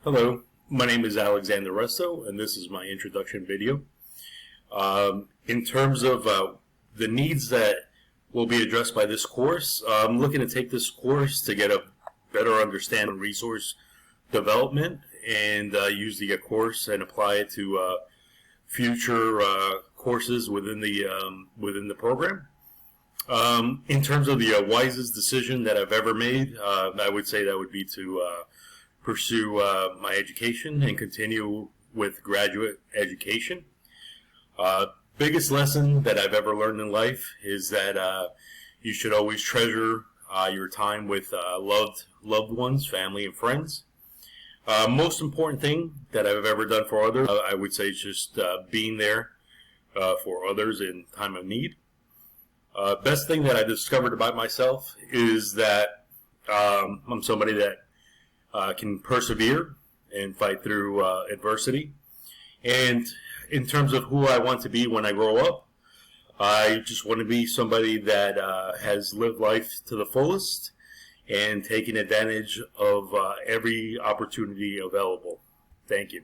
Hello, my name is Alexander Resto, and this is my introduction video. In terms of the needs that will be addressed by this course, I'm looking to take this course to get a better understanding of resource development and use the course and apply it to future courses within the program. In terms of the wisest decision that I've ever made, I would say that would be to pursue my education and continue with graduate education. Biggest lesson that I've ever learned in life is that you should always treasure your time with loved ones, family, and friends. Most important thing that I've ever done for others, I would say, is just being there for others in time of need. Best thing that I discovered about myself is that I'm somebody that can persevere and fight through adversity. And in terms of who I want to be when I grow up, I just want to be somebody that has lived life to the fullest and taken advantage of every opportunity available. Thank you.